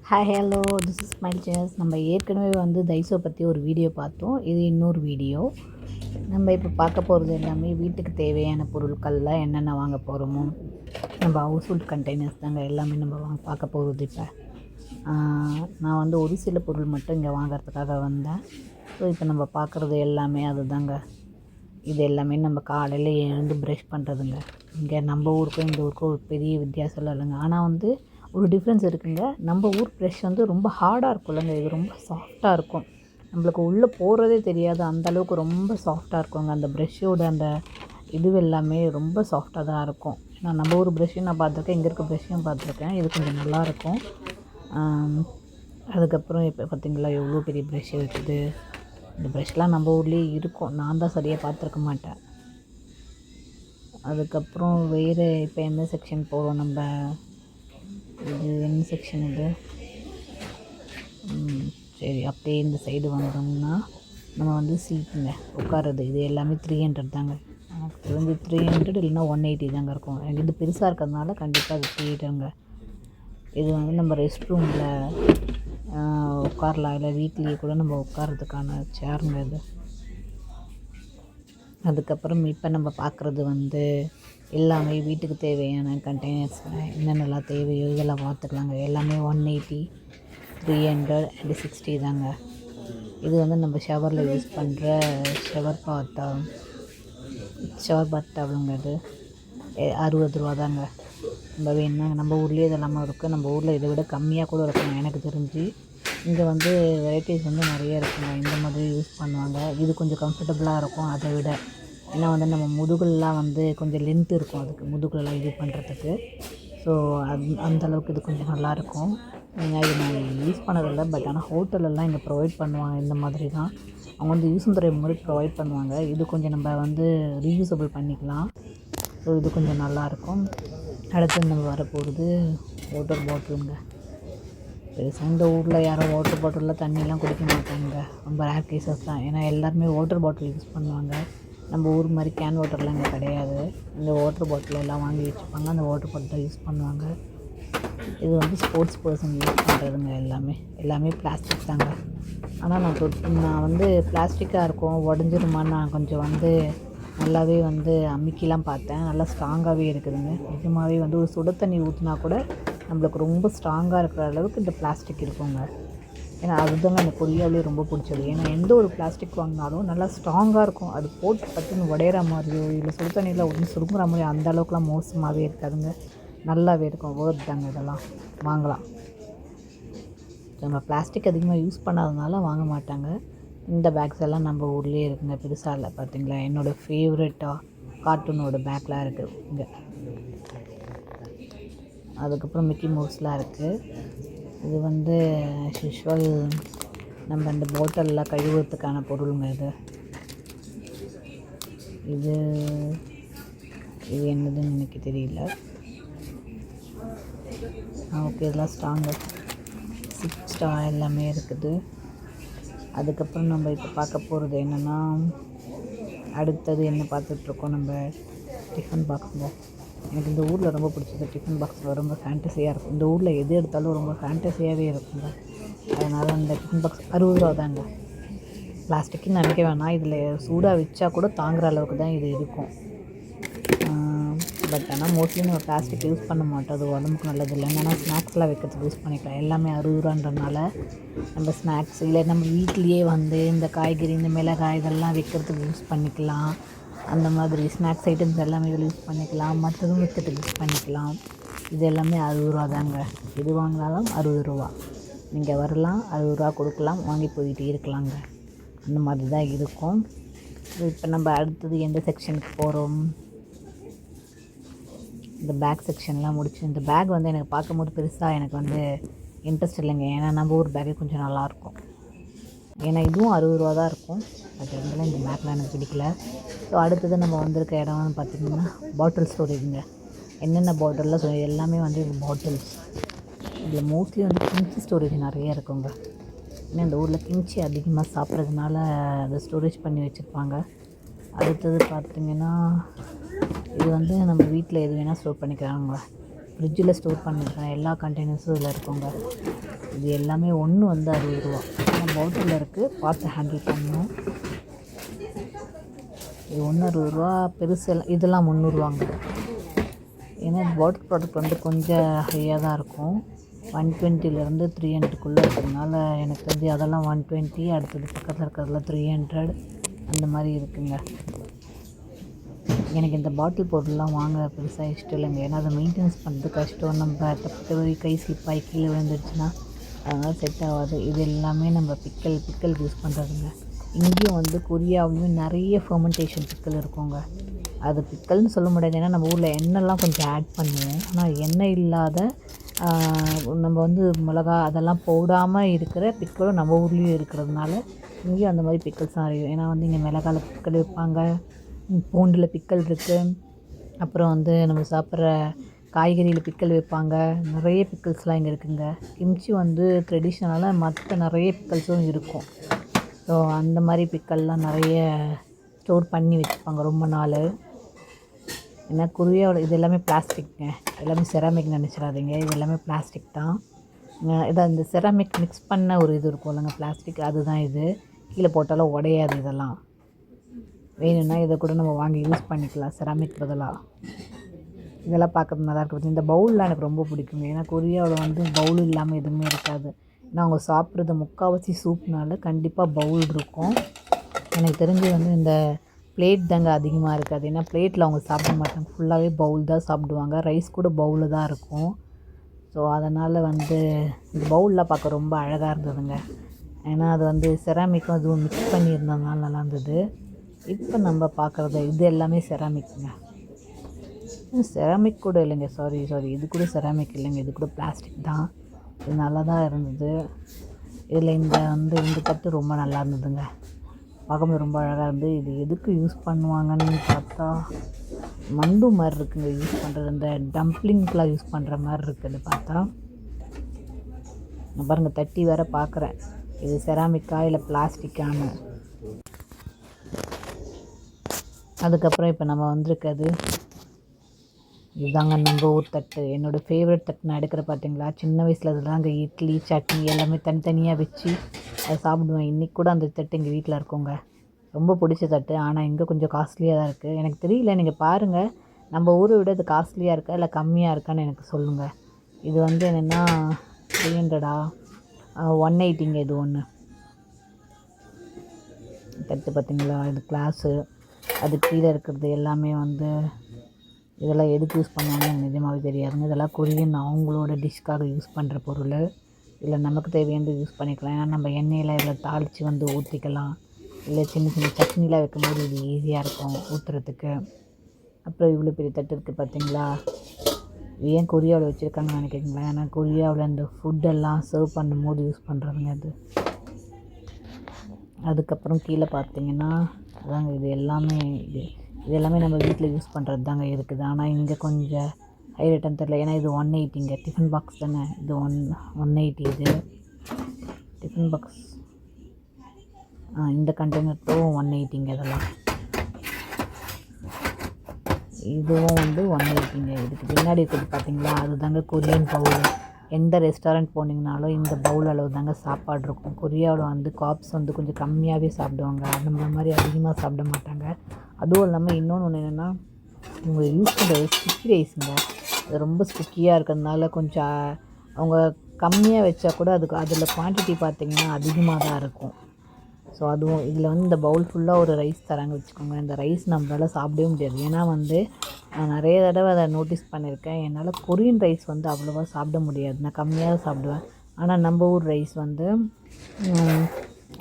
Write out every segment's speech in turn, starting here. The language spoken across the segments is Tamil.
Hi hello this is smile chairs. நம்ம ஏற்கனவே தைசோ பற்றி ஒரு வீடியோ பார்த்தோம். இது இன்னொரு வீடியோ. நம்ம இப்போ பார்க்க போகிறது எல்லாமே வீட்டுக்கு தேவையான பொருட்களில் என்னென்ன வாங்க போகிறோமோ நம்ம ஹவுஸ் ஹோல்ட் கண்டெய்னர்ஸ் தாங்க எல்லாமே நம்ம பார்க்க போகிறது. இப்போ நான் ஒரு சில பொருள் மட்டும் இங்கே வாங்கிறதுக்காக வந்தேன். ஸோ இப்போ நம்ம பார்க்குறது எல்லாமே அதுதாங்க. இது எல்லாமே நம்ம காலையில் எழுந்து ப்ரஷ் பண்ணுறதுங்க. இங்கே நம்ம ஊருக்கும் இந்த ஊருக்கும் ஒரு பெரிய வித்தியாசம் இல்லைங்க. ஆனால் ஒரு டிஃப்ரென்ஸ் இருக்குங்க. நம்ம ஊர் ப்ரஷ் ரொம்ப ஹார்டாக இருக்கும்லங்க. இது ரொம்ப சாஃப்டாக இருக்கும். நம்மளுக்கு உள்ளே போகிறதே தெரியாது, அந்தளவுக்கு ரொம்ப சாஃப்டாக இருக்குங்க. அந்த ப்ரெஷ்ஷோட அந்த எல்லாமே ரொம்ப சாஃப்டாக தான் இருக்கும். ஏன்னா நம்ம ஊர் ப்ரெஷ்ஷையும் நான் பார்த்துருக்கேன், இங்கே இருக்க ப்ரெஷ்ஷையும் பார்த்துருக்கேன். இது கொஞ்சம் நல்லாயிருக்கும். அதுக்கப்புறம் இப்போ பார்த்திங்களா எவ்வளோ பெரிய ப்ரெஷ் இருக்குது. இந்த ப்ரெஷ்லாம் நம்ம ஊர்லேயே இருக்கும், நான் தான் சரியாக பார்த்துருக்க மாட்டேன். அதுக்கப்புறம் வேறு இப்போ எந்த செக்ஷன் போகிறோம் நம்ம? இது என்ன செக்ஷன் இது? சரி, அப்படியே இந்த சைடு வந்தோம்னா நம்ம சீட்டுங்க உட்காருறது. இது எல்லாமே 300 தாங்க. எனக்கு தெரிஞ்சு 300 இல்லைன்னா 180 தாங்க இருக்கும். எனக்கு இது பெருசாக இருக்கிறதுனால கண்டிப்பாக அது 300ங்க. இது நம்ம ரெஸ்ட் ரூமில் உட்காரலாம், இல்லை வீட்லேயே கூட நம்ம உட்காரதுக்கான சேருங்க இது. அதுக்கப்புறம் இப்போ நம்ம பார்க்குறது எல்லாமே வீட்டுக்கு தேவையான கண்டெய்னர்ஸ் என்னென்னலாம் தேவையோ இதெல்லாம் பார்த்துக்கலாங்க. எல்லாமே 180, 300 and 60 தாங்க. இது நம்ம ஷவரில் யூஸ் பண்ணுற ஷவர் பாத் டவலுங்க. இது 60 ரூபா தாங்க. நம்ம வேணுன்னா நம்ம ஊர்லேயே இதெல்லாமே இருக்குது. நம்ம ஊரில் இதை விட கம்மியாக கூட இருக்குங்க எனக்கு தெரிஞ்சு. இங்கே வெரைட்டிஸ் நிறைய இருக்குங்க. இந்த மாதிரி யூஸ் பண்ணுவாங்க. இது கொஞ்சம் கம்ஃபர்டபுளாக இருக்கும் அதை விட. ஏன்னா நம்ம முதுகுலாம் கொஞ்சம் லென்த் இருக்கும், அதுக்கு முதுகுலலாம் இது பண்ணுறதுக்கு. ஸோ அந்தளவுக்கு இது கொஞ்சம் நல்லாயிருக்கும். இது நான் யூஸ் பண்ணதில்லை, பட் ஆனால் ஹோட்டலெல்லாம் இங்கே ப்ரொவைட் பண்ணுவாங்க. இந்த மாதிரி தான் அவங்க யூஸ் பண்ணுற மாதிரி ப்ரொவைட் பண்ணுவாங்க. இது கொஞ்சம் நம்ம ரீயூசபிள் பண்ணிக்கலாம். ஸோ இது கொஞ்சம் நல்லாயிருக்கும். அடுத்து நம்ம வரப்போகிறது வாட்டர் பாட்டிலுங்க. பெருசாக இந்த ஊரில் யாரும் வாட்டர் பாட்டிலில் தண்ணியெலாம் குடிக்க மாட்டாங்க. ரொம்ப ரேர் கேசஸ் தான். ஏன்னா எல்லாருமே வாட்டர் பாட்டில் யூஸ் பண்ணுவாங்க. நம்ம ஊர் மாதிரி கேன் வாட்டர்லாம் இங்கே கிடையாது. இந்த வாட்டர் பாட்டில் எல்லாம் வாங்கி வச்சுப்பாங்க, அந்த வாட்டர் பாட்டில் யூஸ் பண்ணுவாங்க. இது ஸ்போர்ட்ஸ் பர்சன் யூஸ் பண்ணுறதுங்க. எல்லாமே பிளாஸ்டிக் தாங்க. ஆனால் நான் பிளாஸ்டிக்காக இருக்கும் உடஞ்சிருமான்னு நான் கொஞ்சம் நல்லாவே அமுக்கிலாம் பார்த்தேன். நல்லா ஸ்ட்ராங்காகவே இருக்குதுங்க. நிஜமாகவே ஒரு சுடு தண்ணி ஊற்றினா கூட நம்மளுக்கு ரொம்ப ஸ்ட்ராங்காக இருக்கிற அளவுக்கு இந்த பிளாஸ்டிக் இருக்குங்க. ஏன்னா அதுதாங்க அந்த கொரியாவிலே ரொம்ப பிடிச்சது. ஏன்னா எந்த ஒரு பிளாஸ்டிக் வாங்கினாலும் நல்லா ஸ்ட்ராங்காக இருக்கும். அது போட்டு பட்டுன்னு உடையிற மாதிரியோ இல்லை சுடு தண்ணியில் ஒன்று சுருங்குற மாதிரியோ அந்த அளவுக்குலாம் மோசமாகவே இருக்காதுங்க. நல்லாவே இருக்கும். வேர்த் தாங்க, இதெல்லாம் வாங்கலாம். நம்ம பிளாஸ்டிக் அதிகமாக யூஸ் பண்ணாதனால வாங்க மாட்டாங்க. இந்த பேக்ஸ் எல்லாம் நம்ம ஊர்லேயே இருக்குங்க. பெருசாக இல்லை பார்த்தீங்களா. என்னோடய ஃபேவரெட்டாக கார்ட்டூனோட பேக்லாம் இருக்குது இங்கே. அதுக்கப்புறம் மிக்கி மவுஸ்லாம் இருக்குது. இது யூஷுவல் நம்ம இந்த பாட்டிலில் கழுவுறதுக்கான பொருளுங்க. இது என்னதுன்னு எனக்கு தெரியல. ஓகே, இதெல்லாம் ஸ்ட்ராங்கு 6 ஸ்டார் எல்லாமே இருக்குது. அதுக்கப்புறம் நம்ம இப்போ பார்க்க போகிறது என்னென்னா, அடுத்தது என்ன பார்த்துட்ருக்கோம் நம்ம? டிஃபன் பாக்ஸுங்க. எனக்கு இந்த ஊரில் ரொம்ப பிடிச்சது டிஃபன் பாக்ஸில் ரொம்ப ஃபேண்டஸியாக இருக்கும். இந்த ஊரில் எது எடுத்தாலும் ரொம்ப ஃபேண்டஸியாகவே இருக்குங்க. அதனால் அந்த டிஃபன் பாக்ஸ் 60 ரூபா தாங்க. பிளாஸ்டிக்குன்னு நினைக்க வேணாம், இதில் சூடாக வச்சா கூட தாங்குகிற அளவுக்கு தான் இது இருக்கும். பட் ஆனால் மோஸ்ட்லி நம்ம பிளாஸ்டிக் யூஸ் பண்ண மாட்டோம், அது உடம்புக்கு நல்லது இல்லை. ஏன்னா ஸ்நாக்ஸ்லாம் வைக்கிறதுக்கு யூஸ் பண்ணிக்கலாம். எல்லாமே 60 ரூபான்றனால நம்ம ஸ்நாக்ஸ் இல்லை நம்ம வீட்லேயே இந்த காய்கறி, இந்த மிளகாய் இதெல்லாம் வைக்கிறதுக்கு யூஸ் பண்ணிக்கலாம். அந்த மாதிரி ஸ்நாக்ஸ் ஐட்டம்ஸ் எல்லாமே இதில் யூஸ் பண்ணிக்கலாம். மற்றதும் விற்கிறதுக்கு யூஸ் பண்ணிக்கலாம். இது எல்லாமே 60 ரூபா தாங்க. எது வாங்கினாலும் 60 ரூபா. நீங்கள் வரலாம், 60 ரூபா கொடுக்கலாம், வாங்கி போயிட்டே இருக்கலாங்க. அந்த மாதிரி தான் இருக்கும். இப்போ நம்ம அடுத்தது எந்த செக்ஷனுக்கு போகிறோம்? இந்த பேக் செக்ஷன்லாம் முடிச்சு. இந்த பேக் எனக்கு பார்க்கும்போது பெருசாக எனக்கு இன்ட்ரெஸ்ட் இல்லைங்க. ஏன்னா நம்ம ஊர் பேக்கே கொஞ்சம் நல்லாயிருக்கும். ஏன்னா இதுவும் 60 ரூபா தான் இருக்கும். பட் இருந்தாலும் இந்த பேக்லாம் எனக்கு பிடிக்கல. ஸோ அடுத்தது நம்ம வந்திருக்க இடம்னு பார்த்திங்கன்னா பாட்டில் ஸ்டோரேஜுங்க. என்னென்ன பாட்டில்லாம் எல்லாமே பாட்டில்ஸ். இதில் மோஸ்ட்லி கிம்ச்சி ஸ்டோரேஜ் நிறைய இருக்குங்க. ஏன்னா இந்த ஊரில் கிம்ச்சி அதிகமாக சாப்பிட்றதுனால அதை ஸ்டோரேஜ் பண்ணி வச்சுருப்பாங்க. அடுத்தது பார்த்திங்கன்னா இது நம்ம வீட்டில் எது வேணால் ஸ்டோர் பண்ணிக்கிறாங்க. ஃப்ரிட்ஜில் ஸ்டோர் பண்ணியிருக்கேன் எல்லா கண்டெய்னர்ஸும் இதில் இருக்குங்க. இது எல்லாமே ஒன்று வந்து 60 ரூபா. பாட்டிலில் இருக்குது, பார்த்து ஹேண்டில் பண்ணணும். இது ஒன்று 60 ரூபா, பெருசெல்லாம் இதெல்லாம் 300 ரூபாங்க. ஏன்னா பாட்டில் ப்ராடக்ட் வந்து கொஞ்சம் ஹையாக தான் இருக்கும். 120லேருந்து 300க்குள்ளே இருக்கிறதுனால எனக்கு தெரிஞ்சு அதெல்லாம் 120, அடுத்தது பக்கத்தில் இருக்கிறதுல 300 அந்த மாதிரி இருக்குங்க. எனக்கு இந்த பாட்டில் பொருள்லாம் வாங்க பெருசாக இஷ்டம் இல்லைங்க. ஏன்னா அதை மெயின்டெனன்ஸ் பண்ணுறது கஷ்டம். நம்ம தப்பு கை ஸ்லிப்பாகி கீழே விழுந்துருச்சுன்னா அதனால் செட் ஆகாது. இது எல்லாமே நம்ம பிக்கல் யூஸ் பண்ணுறதுங்க. இங்கேயும் வந்து கொரியாவுமே நிறைய ஃபெர்மெண்டேஷன் பிக்கல் இருக்குங்க. அது பிக்கல்னு சொல்ல முடியாது, ஏன்னா நம்ம ஊரில் எண்ணெய்லாம் கொஞ்சம் ஆட் பண்ணுவோம். ஆனால் எண்ணெய் இல்லாத நம்ம வந்து மிளகா அதெல்லாம் போடாமல் இருக்கிற பிக்கலும் நம்ம ஊர்லேயும் இருக்கிறதுனால இங்கேயும் அந்த மாதிரி பிக்கல்ஸ் தான் நிறைய. ஏன்னா வந்து இங்கே மிளகாவில் பிக்கல் வைப்பாங்க, பூண்டில் பிக்கல் இருக்குது, அப்புறம் வந்து நம்ம சாப்பிட்ற காய்கறியில் பிக்கல் வைப்பாங்க. நிறைய பிக்கல்ஸ்லாம் இங்கே இருக்குங்க. கிம்ச்சி வந்து ட்ரெடிஷ்னலாக மற்ற நிறைய பிக்கல்ஸும் இருக்கும். ஸோ அந்த மாதிரி பிக்கல்லாம் நிறைய ஸ்டோர் பண்ணி வச்சுப்பாங்க ரொம்ப நாள். ஏன்னா கொரியாவோட இது எல்லாமே பிளாஸ்டிக்ங்க, எல்லாமே செராமிக் நினச்சிடாதீங்க, இது எல்லாமே பிளாஸ்டிக் தான். இதை இந்த செராமிக் மிக்ஸ் பண்ண ஒரு இது இருக்கும் இல்லைங்க, பிளாஸ்டிக், அதுதான் இது. கீழே போட்டாலும் உடையாது. இதெல்லாம் வேணும்னா இதை கூட நம்ம வாங்கி யூஸ் பண்ணிக்கலாம் செராமிக் பதிலாக. இதெல்லாம் பார்க்குறது நல்லா இருக்குது. இந்த பவுல்லாம் எனக்கு ரொம்ப பிடிக்குங்க. ஏன்னா கொரியாவில் வந்து பவுல் இல்லாமல் எதுவுமே இருக்காது. ஏன்னா அவங்க சாப்பிட்றது முக்கால்வாசி சூப்னால கண்டிப்பாக பவுல் இருக்கும். எனக்கு தெரிஞ்சு வந்து இந்த பிளேட் தாங்க அதிகமாக இருக்காது. ஏன்னா பிளேட்டில் அவங்க சாப்பிட மாட்டாங்க, ஃபுல்லாகவே பவுல் தான் சாப்பிடுவாங்க. ரைஸ் கூட பவுலில் தான் இருக்கும். ஸோ அதனால் வந்து இந்த பவுல்லாம் பார்க்க ரொம்ப அழகாக இருந்ததுங்க. ஏன்னா அது வந்து செராமிக்கும் அதுவும் மிக்ஸ் பண்ணியிருந்ததுனால நல்லா இருந்தது. இப்போ நம்ம பார்க்குறது இது எல்லாமே செராமிக்குங்க. செராமிக் கூட இல்லைங்க, சாரி இது கூட செராமிக் இல்லைங்க, இது கூட பிளாஸ்டிக் தான். இது நல்லா தான் இருந்தது. இதில் இந்த தட்டு ரொம்ப நல்லா இருந்ததுங்க, பார்க்கும்போது ரொம்ப அழகாக இருந்து. இது எதுக்கு யூஸ் பண்ணுவாங்கன்னு பார்த்தா மண்டு மாதிரி இருக்குங்க யூஸ் பண்ணுறது. இந்த டம்ப்ளிங்க்கெலாம் யூஸ் பண்ணுற மாதிரி இருக்குது பார்த்தா. நான் பாருங்கள் தட்டி வேறு பார்க்குறேன், இது செராமிக்கா இல்லை பிளாஸ்டிக்கானு. அதுக்கப்புறம் இப்போ நம்ம வந்திருக்கிறது இதுதாங்க நம்ம ஊர் தட்டு. என்னோடய ஃபேவரட் தட்டு நான் எடுக்கிற பார்த்தீங்களா, சின்ன வயசில் அதில் அங்கே இட்லி சட்னி எல்லாமே தனித்தனியாக வச்சு அதை சாப்பிடுவேன். இன்றைக்கி கூட அந்த தட்டு எங்கள் வீட்டில் இருக்குங்க, ரொம்ப பிடிச்ச தட்டு. ஆனால் இங்கே கொஞ்சம் காஸ்ட்லியாக தான் இருக்குது. எனக்கு தெரியல, நீங்கள் பாருங்கள் நம்ம ஊரை விட இது காஸ்ட்லியாக இருக்கா இல்லை கம்மியாக இருக்கான்னு எனக்கு சொல்லுங்கள். இது வந்து என்னென்னா 300 180ங்க இது ஒன்று தட்டு. பார்த்தீங்களா, இது கிளாஸு, அது கீழே இருக்கிறது எல்லாமே வந்து இதெல்லாம் எதுக்கு யூஸ் பண்ணுவாங்க எனக்கு நிஜமாகவே தெரியாதுங்க. இதெல்லாம் கொரியன் அவங்களோட டிஷ்க்காக யூஸ் பண்ணுற பொருள். இல்லை நமக்கு தேவையானது யூஸ் பண்ணிக்கலாம். ஏன்னா நம்ம எண்ணெயில் இதில் தாளித்து வந்து ஊற்றிக்கலாம். இல்லை சின்ன சின்ன சட்னிலாம் வைக்கும்போது இது ஈஸியாக இருக்கும் ஊற்றுறதுக்கு. அப்புறம் இவ்வளோ பெரிய தட்டு இருக்குது பார்த்தீங்களா, ஏன் கொரியாவில் வச்சுருக்காங்கன்னு நினைக்கிறீங்களா? ஏன்னா கொரியாவில் இந்த ஃபுட்டெல்லாம் சர்வ் பண்ணும்போது யூஸ் பண்ணுறதுங்க அது. அதுக்கப்புறம் கீழே பார்த்தீங்கன்னா அதாங்க இது எல்லாமே இது எல்லாமே நம்ம வீட்டில் யூஸ் பண்ணுறது தாங்க இருக்குது. ஆனால் இங்கே கொஞ்சம் ஹை ரேட்டுன்னு தெரில. ஏன்னா இது 180ங்க, டிஃபன் பாக்ஸ் தானே இது 180. இது டிஃபன் பாக்ஸ், இந்த கண்டெய்னரும் 180ங்க. இதெல்லாம் இதுவும் வந்து 180ங்க. இதுக்கு பின்னாடி இருக்குது பார்த்தீங்களா, அது தாங்க கொரியன் பவுல். எந்த ரெஸ்டாரண்ட் போனீங்கனாலும் இந்த பவுல் அளவு தாங்க சாப்பாடு இருக்கும். கொரியாவில் வந்து காப்ஸ் வந்து கொஞ்சம் கம்மியாகவே சாப்பிடுவாங்க, நம்மள மாதிரி அதிகமாக சாப்பிட மாட்டாங்க. அதுவும் இல்லாமல் இன்னொன்று என்னென்னா, இவங்க யூஸ் பண்ணுறது ஸ்டிக்கி ரைஸுங்க. அது ரொம்ப ஸ்டிக்கியாக இருக்கிறதுனால கொஞ்சம் அவங்க கம்மியாக வச்சா கூட அதில் குவான்டிட்டி பார்த்திங்கன்னா அதிகமாக தான் இருக்கும். ஸோ அதுவும் இதில் வந்து இந்த பவுல் ஃபுல்லாக ஒரு ரைஸ் தராங்க வச்சுக்கோங்க. இந்த ரைஸ் நம்மளால் சாப்பிடவே முடியாது. ஏன்னா வந்து நான் நிறைய தடவை அதை நோட்டீஸ் பண்ணியிருக்கேன். என்னால் கொரியன் ரைஸ் வந்து அவ்வளோவா சாப்பிட முடியாது, நான் கம்மியாக தான் சாப்பிடுவேன். ஆனால் நம்ம ஊர் ரைஸ் வந்து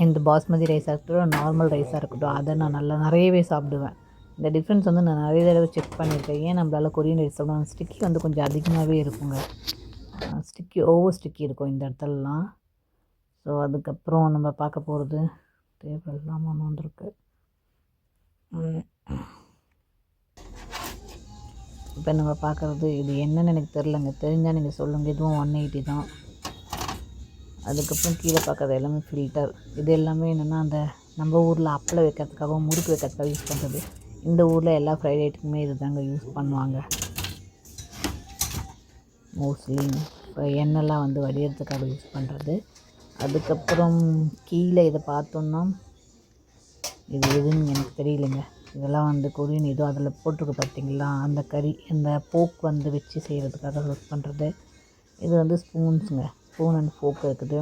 இந்த பாஸ்மதி ரைஸாக இருக்கட்டும், நார்மல் ரைஸாக இருக்கட்டும், அதை நான் நிறையவே சாப்பிடுவேன். இந்த டிஃப்ரென்ஸ் வந்து நான் நிறைய தடவை செக் பண்ணியிருக்கேன். ஏன் நம்மளால் கொரியன் ரைஸ் சாப்பிடுவோம், ஸ்டிக்கி வந்து கொஞ்சம் அதிகமாகவே இருக்குங்க, ஓவர் ஸ்டிக்கி இருக்கும் இந்த இடத்துலலாம். ஸோ அதுக்கப்புறம் நம்ம பார்க்க போகிறது டேபிள் இல்லாமல் ஒன்று வந்திருக்கு. இப்போ நம்ம பார்க்குறது இது என்னென்னு எனக்கு தெரிலங்க, தெரிஞ்சால் நீங்கள் சொல்லுங்கள். இதுவும் 180 தான். அதுக்கப்புறம் கீழே பார்க்குறது எல்லாமே ஃபில்டர். இது எல்லாமே என்னென்னா அந்த நம்ம ஊரில் அப்பளம் வைக்கிறதுக்காகவும் முறுக்கு வைக்கிறதுக்காக யூஸ் பண்ணுறது. இந்த ஊரில் எல்லா ஃப்ரைட் ஐட்டமுமே இது தாங்க யூஸ் பண்ணுவாங்க. மோஸ்ட்லி இப்போ எண்ணெய்லாம் வந்து வடிகிறதுக்காக யூஸ் பண்ணுறது. அதுக்கப்புறம் கீழே இதை பார்த்தோன்னா இது எதுன்னு எனக்கு தெரியலைங்க. இதெல்லாம் வந்து கொரியன் ஏதோ அதில் போட்டிருக்கு பார்த்தீங்களா, அந்த கறி அந்த போக் வந்து வச்சு செய்கிறதுக்காக யூஸ் பண்ணுறது. இது வந்து ஸ்பூன்ஸுங்க, ஸ்பூன் அண்ட் ஃபோக் இருக்குது.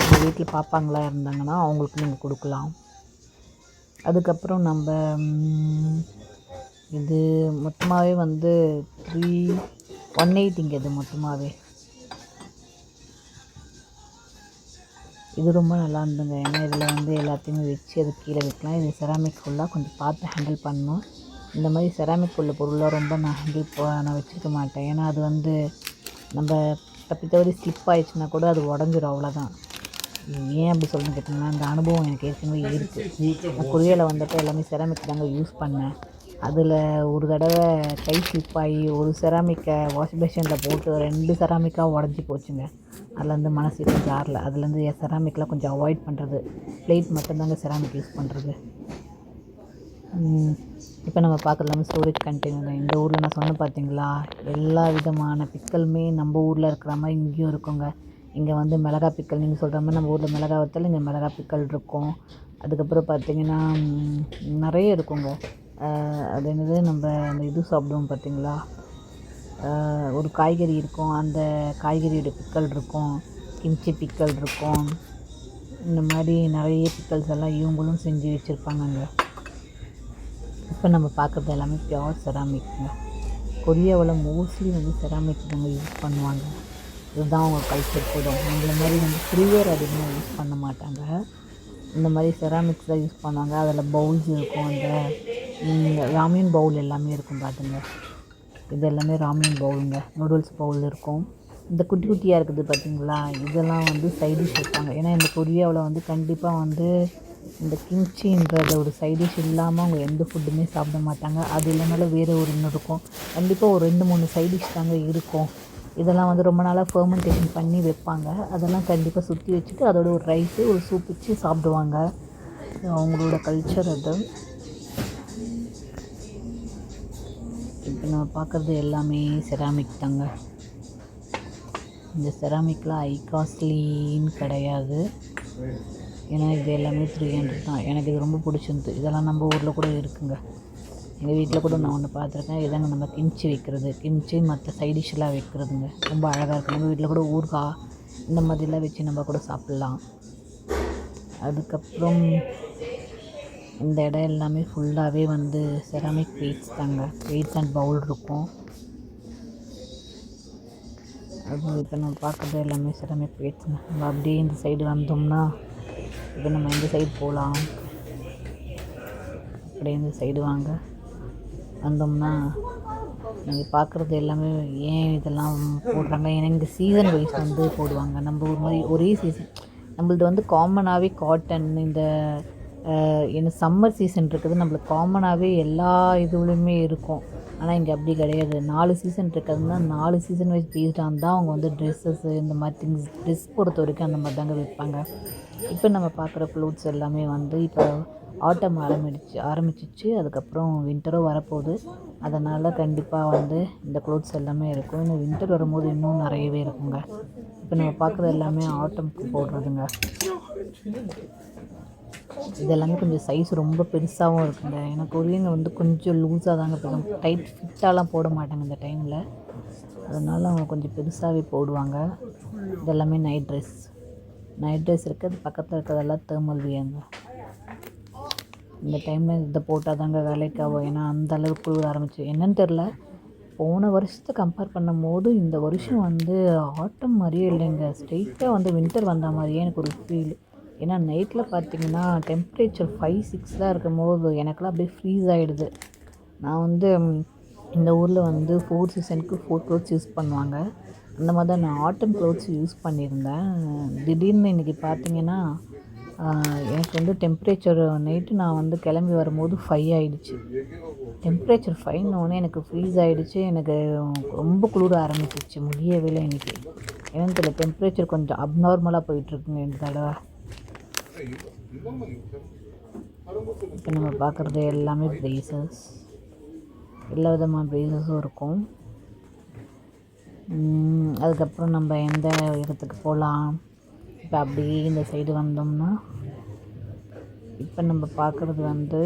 உங்கள் வீட்டில் பாப்பாங்களா இருந்தாங்கன்னா அவங்களுக்கு நீங்கள் கொடுக்கலாம். அதுக்கப்புறம் நம்ம இது மொத்தமாகவே வந்து 180ங்க. இது மொத்தமாகவே இது ரொம்ப நல்லா இருந்துங்க. ஏன்னா இதில் வந்து எல்லாத்தையுமே வச்சு அது கீழே வைக்கலாம். இது செராமிக் ஃபுல்லாக கொஞ்சம் பார்த்து ஹேண்டில் பண்ணணும். இந்த மாதிரி செராமிக் உள்ள பொருளாக ரொம்ப நான் வச்சுருக்க மாட்டேன். ஏன்னா அது வந்து நம்ம தப்பி தவறி ஸ்லிப் ஆயிடுச்சுன்னா கூட அது உடஞ்சிரும், அவ்வளோதான். ஏன் அப்படி சொல்லணும்னு கேட்டிங்கன்னா, அந்த அனுபவம் எனக்கு ஏற்கனவே இருக்குது. நான் கொரியாவில் வந்தப்போ எல்லாமே செராமிக் தாங்க யூஸ் பண்ணேன். அதில் ஒரு தடவை கை ஸ்லிப் ஆகி ஒரு செராமிக்கை வாஷ் பேஷனில் போட்டு 2 செராமிக்காக உடஞ்சி போச்சுங்க. அதுலேருந்து மனசு கொஞ்சம் ஆறல. அதுலேருந்து செராமிக்லாம் கொஞ்சம் அவாய்ட் பண்ணுறது. பிளேட் மட்டும்தாங்க செராமிக் யூஸ் பண்ணுறது. இப்போ நம்ம பார்க்குறது ஸ்டோரேஜ் கண்டெய்னர். இந்த ஊரில் நான் சொன்னேன் பார்த்தீங்களா, எல்லா விதமான பிக்கலுமே நம்ம ஊரில் இருக்கிற மாதிரி இங்கேயும் இருக்குங்க. இங்கே வந்து மிளகா பிக்கல் நீங்கள் சொல்கிற மாதிரி நம்ம ஊரில் மிளகா வத்தல், இங்கே மிளகா பிக்கல் இருக்கும். அதுக்கப்புறம் பார்த்திங்கன்னா நிறைய இருக்குங்க. அது என்னது, நம்ம அந்த இது சாப்பிடுவோம் பார்த்தீங்களா, ஒரு காய்கறி இருக்கும், அந்த காய்கறியோட பிக்கல் இருக்கும், கிம்ச்சி பிக்கல் இருக்கும். இந்த மாதிரி நிறைய பிக்கல்ஸ் எல்லாம் இவங்களும் செஞ்சு வச்சுருப்பாங்கங்க. இப்போ நம்ம பார்க்குறது எல்லாமே பியோர் செராமிக்ங்க. கொரியாவில் மோஸ்ட்லி வந்து செராமிக் தாங்க யூஸ் பண்ணுவாங்க. இதுதான் அவங்க கல்ச்சர் கூட. நம்மள மாதிரி வந்து சில்வர் அதிகமாக யூஸ் பண்ண மாட்டாங்க. இந்த மாதிரி செராமிக்ஸ் தான் யூஸ் பண்ணுவாங்க. அதில் பவுல்ஸ் இருக்கும், அந்த ராமியன் பவுல் எல்லாமே இருக்கும் பார்த்துங்க. இது எல்லாமே ராமியன் பவுலுங்க. நூடுல்ஸ் பவுல் இருக்கும். இந்த குட்டி குட்டியாக இருக்குது பார்த்தீங்களா, இதெல்லாம் வந்து சைடிஷ் வைப்பாங்க. ஏன்னா இந்த கொரியாவில் வந்து கண்டிப்பாக வந்து இந்த கிம்ச்சின்றத ஒரு சைடிஷ் இல்லாமல் அவங்க எந்த ஃபுட்டுமே சாப்பிட மாட்டாங்க. அது இல்லைனாலும் வேறு ஒரு இன்னும் இருக்கும். கண்டிப்பாக ஒரு 2-3 சைடிஷ் தாங்க இருக்கும். இதெல்லாம் வந்து ரொம்ப நாளாக ஃபெர்மெண்டேஷன் பண்ணி வைப்பாங்க. அதெல்லாம் கண்டிப்பாக சுற்றி வச்சுட்டு அதோட ஒரு ரைஸு ஒரு சூப் வச்சு சாப்பிடுவாங்க. அவங்களோட கல்ச்சர் அது. இப்போ நம்ம பார்க்குறது எல்லாமே செராமிக் தாங்க. இந்த செராமிக்லாம் ஹை காஸ்ட்லின்னு கிடையாது. ஏன்னா இது எல்லாமே 300 தான். எனக்கு இது ரொம்ப பிடிச்சிருந்து. இதெல்லாம் நம்ம ஊரில் கூட இருக்குங்க. எங்கள் வீட்டில் கூட நான் ஒன்று பார்த்துருக்கேன். இதாங்க நம்ம கிம்ச்சி வைக்கிறது, கிம்ச்சி மற்ற சைடிஷ்லாம் வைக்கிறதுங்க. ரொம்ப அழகாக இருக்குது. நம்ம வீட்டில் கூட ஊறுகாய் இந்த மாதிரிலாம் வச்சு நம்ம கூட சாப்பிட்லாம். அதுக்கப்புறம் இந்த இடம் எல்லாமே ஃபுல்லாகவே வந்து செராமிக் பிளேட்ஸ் தாங்க. பிளேட்ஸ் அண்ட் பவுல் இருக்கும். அது இப்போ நம்ம பார்க்குறது எல்லாமே செராமிக் பிளேட்ஸுங்க. நம்ம அப்படியே இந்த சைடு வந்தோம்னா, இப்போ நம்ம இந்த சைடு போகலாம். அப்படியே இந்த சைடு வாங்க வந்தோம்னா நீங்கள் பார்க்குறது எல்லாமே ஏன் இதெல்லாம் போடுறாங்க, ஏன்னா இங்கே சீசன் வைஸ் வந்து போடுவாங்க. நம்ம ஒரு மாதிரி ஒரே சீசன் நம்மளது வந்து காமனாகவே காட்டன். இந்த என்ன சம்மர் சீசன் இருக்குது, நம்மளுக்கு காமனாகவே எல்லா இதுலேயுமே இருக்கும். ஆனால் இங்கே அப்படி கிடையாது. 4 சீசன் இருக்கிறதுனா 4 சீசன் வைஸ் பேஸ்டாக தான் அவங்க வந்து ட்ரெஸ்ஸஸ்ஸு இந்த மாதிரி திங்ஸ், ட்ரெஸ் பொறுத்த வரைக்கும் அந்த மாதிரி தாங்க விற்பாங்க. இப்போ நம்ம பார்க்குற க்ளோத்ஸ் எல்லாமே வந்து இப்போ ஆட்டம் ஆரம்பிச்சிச்சு. அதுக்கப்புறம் வின்டரும் வரப்போகுது. அதனால் கண்டிப்பாக வந்து இந்த க்ளோத்ஸ் எல்லாமே இருக்கும். இந்த வின்டர் வரும்போது இன்னும் நிறையவே இருக்குங்க. இப்போ நம்ம பார்க்குறது எல்லாமே ஆட்டம்க்கு போடுறதுங்க. இது எல்லாமே கொஞ்சம் சைஸ் ரொம்ப பெருசாகவும் இருக்குங்க. ஏன்னா கொரியங்க வந்து கொஞ்சம் லூஸாக தாங்க போடும், டைட் ஃபிட்டாலாம் போட மாட்டாங்க இந்த டைமில். அதனால் அவங்க கொஞ்சம் பெருசாகவே போடுவாங்க. இதெல்லாமே நைட் ட்ரெஸ் இருக்குது. பக்கத்தில் இருக்கிறதெல்லாம் தேர்மல் வியருங்க. இந்த டைமில் இதை போட்டால் தாங்க வேலைக்கு ஆகும். ஏன்னா அந்தளவுக்கு குளிர ஆரம்பிச்சு. என்னன்னு தெரில, போன வருஷத்தை கம்பேர் பண்ணும் போது இந்த வருஷம் வந்து ஆட்டம் மாதிரியே இல்லைங்க. ஸ்ட்ரெயிட்டாக வந்து வின்டர் வந்த மாதிரியே எனக்கு ஒரு ஃபீல். ஏன்னா நைட்டில் பார்த்திங்கன்னா டெம்ப்ரேச்சர் 5-6 தான் இருக்கும்போது எனக்கெல்லாம் அப்படியே ஃப்ரீஸ் ஆகிடுது. நான் வந்து இந்த ஊரில் வந்து 4 சீசனுக்கு 4 க்ளோத்ஸ் யூஸ் பண்ணுவாங்க. அந்த மாதிரி தான் நான் ஆட்டம் க்ளோத்ஸ் யூஸ் பண்ணியிருந்தேன். திடீர்னு இன்றைக்கி பார்த்திங்கன்னா எனக்கு வந்து டெம்ப்ரேச்சர் நைட்டு நான் வந்து கிளம்பி வரும்போது 5 ஆகிடுச்சு. டெம்ப்ரேச்சர் 5ன்னோடனே எனக்கு ஃப்ரீஸ் ஆகிடுச்சு. எனக்கு ரொம்ப குளிர ஆரம்பிச்சிச்சு. முடியவே இல்லை இன்றைக்கி. ஏன்னு தெரியல, டெம்ப்ரேச்சர் கொஞ்சம் அப்நார்மலாக போயிட்டுருக்குங்க இந்த தடவை. இப்போ நம்ம பார்க்குறது எல்லாமே ப்ரேசஸ். எல்லா விதமான ப்ரேசஸும் இருக்கும். அதுக்கப்புறம் நம்ம எந்த இடத்துக்கு போகலாம். இப்போ அப்படியே இந்த சைடு வந்தோம்னா இப்போ நம்ம பார்க்குறது வந்து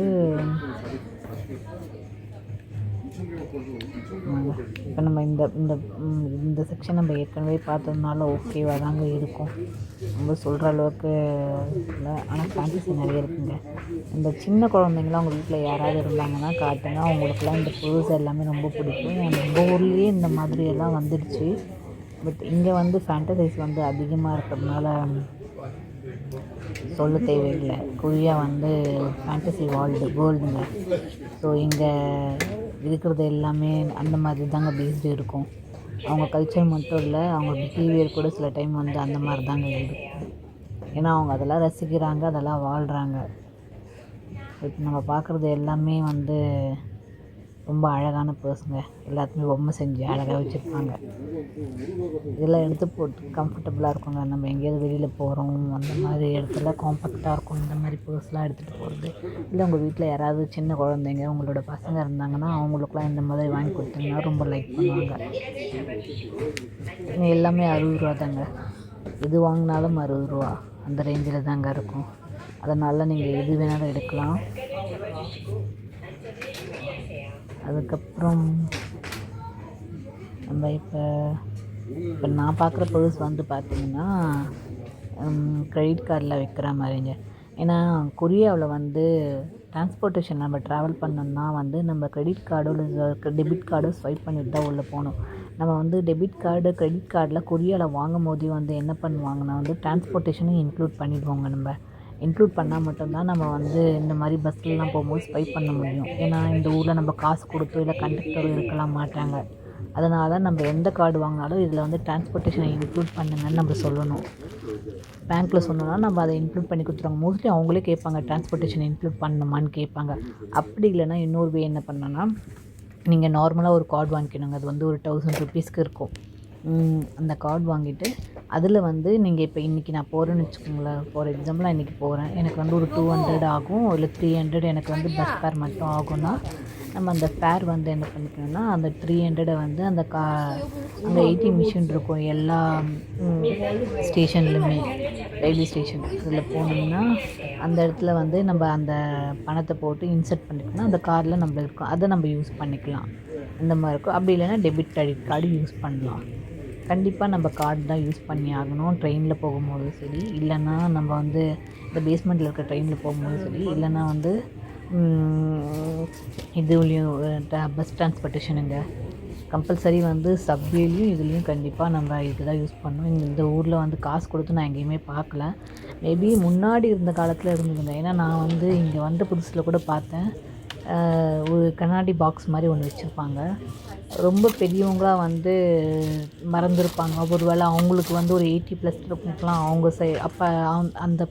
இப்போ நம்ம இந்த இந்த இந்த செக்ஷன் நம்ம ஏற்கனவே பார்த்ததுனால ஓகேவாக தாங்க இருக்கும். நம்ம சொல்கிற அளவுக்கு இல்லை, ஆனால் ஃபேண்டசி நிறைய இருக்குங்க. இந்த சின்ன குழந்தைங்களாம் உங்கள் வீட்டில் யாராவது இருந்தாங்கன்னா காட்டுங்க. அவங்களுக்குலாம் இந்த பொருள்ஸ் எல்லாமே ரொம்ப பிடிக்கும். நம்ம ஊர்லேயே இந்த மாதிரியெல்லாம் வந்துடுச்சு. பட் இங்கே வந்து ஃபேண்டசைஸ் வந்து அதிகமாக இருக்கிறதுனால சொல்ல தேவையில்லை. கொரியா வந்து ஃபேண்டசி வேர்ல்டுங்க. ஸோ இங்கே இருக்கிறது எல்லாமே அந்த மாதிரி தாங்க பேஸ்டு இருக்கும். அவங்க கல்ச்சர் மட்டும் இல்லை, அவங்க பிஹேவியர் கூட சில டைம் வந்து அந்த மாதிரி தாங்க இருக்கும். ஏன்னா அவங்க அதெல்லாம் ரசிக்கிறாங்க, அதெல்லாம் வாழ்கிறாங்க. இப்போ நம்ம பார்க்குறது எல்லாமே வந்து ரொம்ப அழகான பர்ஸுங்க. எல்லாத்துக்குமே பொம்மை செஞ்சு அழகாக வச்சுருப்பாங்க. இதெல்லாம் எடுத்து போட்டு கம்ஃபர்டபுளாக இருக்குங்க. நம்ம எங்கேயாவது வெளியில் போகிறோம் அந்த மாதிரி இடத்துல காம்பேக்டாக இருக்கும் இந்த மாதிரி பர்ஸ்லாம் எடுத்துகிட்டு போகிறது. இல்லை உங்கள் வீட்டில் யாராவது சின்ன குழந்தைங்க உங்களோட பசங்க இருந்தாங்கன்னா அவங்களுக்குலாம் இந்த மாதிரி வாங்கி கொடுத்தீங்கன்னா ரொம்ப லைக் பண்ணுவாங்க. எல்லாமே 60 தாங்க. எது வாங்கினாலும் 60 அந்த ரேஞ்சில் தாங்க இருக்கும். அதனால் நீங்கள் எது வேணாலும் எடுக்கலாம். அதுக்கப்புறம் நம்ம இப்போ நான் பார்க்குற பர்ஸ் வந்து பார்த்திங்கன்னா க்ரெடிட் கார்டில் வைக்கிற மாதிரிங்க. ஏன்னா கொரியாவில் வந்து டிரான்ஸ்போர்ட்டேஷன் நம்ம ட்ராவல் பண்ணோம்னா வந்து நம்ம க்ரெடிட் கார்டோ இல்லை டெபிட் கார்டோ ஸ்வைப் பண்ணிட்டு தான் உள்ளே போகணும். நம்ம வந்து டெபிட் கார்டு க்ரெடிட் கார்டில் கொரியாவில் வாங்கும் போதே வந்து என்ன பண்ணுவாங்கன்னா வந்து டிரான்ஸ்போர்ட்டேஷனும் இன்க்ளூட் பண்ணிடுவாங்க. நம்ம இன்க்ளூட் பண்ணால் மட்டும்தான் நம்ம வந்து இந்த மாதிரி பஸ்லலாம் போகும்போது ஸ்வைப் பண்ண முடியும். ஏன்னா இந்த ஊரில் நம்ம காசு கொடுத்தோ இல்லை கண்டக்டரும் இருக்கலாம் மாட்டாங்க. அதனால் நம்ம எந்த கார்டு வாங்கினாலும் இதில் வந்து டிரான்ஸ்போர்ட்டேஷனை இன்க்ளூட் பண்ணுங்கன்னு நம்ம சொல்லணும். பேங்க்கில் சொன்னோன்னா நம்ம அதை இன்க்ளூட் பண்ணி கொடுத்துருவாங்க. மோஸ்ட்லி அவங்களே கேட்பாங்க டிரான்ஸ்போர்ட்டேஷன் இன்க்ளூட் பண்ணணுமான்னு கேட்பாங்க. அப்படி இல்லைன்னா இன்னொரு வே என்ன பண்ணோன்னா நீங்கள் நார்மலாக ஒரு கார்டு வாங்கிக்கணுங்க. அது வந்து ஒரு 1000 ருபீஸ்க்கு இருக்கும். அந்த கார்டு வாங்கிட்டு அதில் வந்து நீங்கள் இப்போ இன்றைக்கி நான் போகிறேன்னு வச்சுக்கோங்களேன். ஃபார் எக்ஸாம்பிள் நான் இன்றைக்கி போகிறேன், எனக்கு வந்து ஒரு 200 ஆகும் இல்லை 300 எனக்கு வந்து பஸ் ஃபேர் மட்டும் ஆகும்னா நம்ம அந்த ஃபேர் வந்து என்ன பண்ணிக்கணும்னா அந்த 300 வந்து அந்த அந்த ஏடிஎம் மிஷின் இருக்கும் எல்லா ஸ்டேஷன்லையுமே, ரயில்வே ஸ்டேஷன் அதில் போனோம்னா அந்த இடத்துல வந்து நம்ம அந்த பணத்தை போட்டு இன்சர்ட் பண்ணிக்கணும். அந்த கார்டில் நம்ம இருக்கும், அதை நம்ம யூஸ் பண்ணிக்கலாம். அந்த மாதிரி இருக்கும். அப்படி இல்லைன்னா டெபிட் கிரெடிட் கார்டு யூஸ் பண்ணலாம். கண்டிப்பாக நம்ம கார்டு தான் யூஸ் பண்ணி ஆகணும். ட்ரெயினில் போகும்போது சரி, இல்லைன்னா நம்ம வந்து இந்த பேஸ்மெண்ட்டில் இருக்க ட்ரெயினில் போகும்போது சரி, இல்லைன்னா வந்து இதுலேயும் பஸ் டிரான்ஸ்போர்ட்டேஷனுங்க கம்பல்சரி வந்து சப்வேலையும் இதுலேயும் கண்டிப்பாக நம்ம இதுக்கு தான் யூஸ் பண்ணணும். இந்த ஊரில் வந்து காசு கொடுத்து நான் எங்கேயுமே பார்க்கல. மேபி முன்னாடி இருந்த காலத்தில் இருந்ததுங்க. ஏன்னா நான் வந்து இங்கே வந்த புதுசில் கூட பார்த்தேன். ஒரு கண்ணாடி பாக்ஸ் மாதிரி ஒன்று வச்சுருப்பாங்க. ரொம்ப பெரியவங்களாக வந்து மறந்துருப்பாங்க. ஒரு வேளை அவங்களுக்கு வந்து ஒரு 80+ இருக்கவங்களுக்குலாம் அவங்க அப்போ அந்த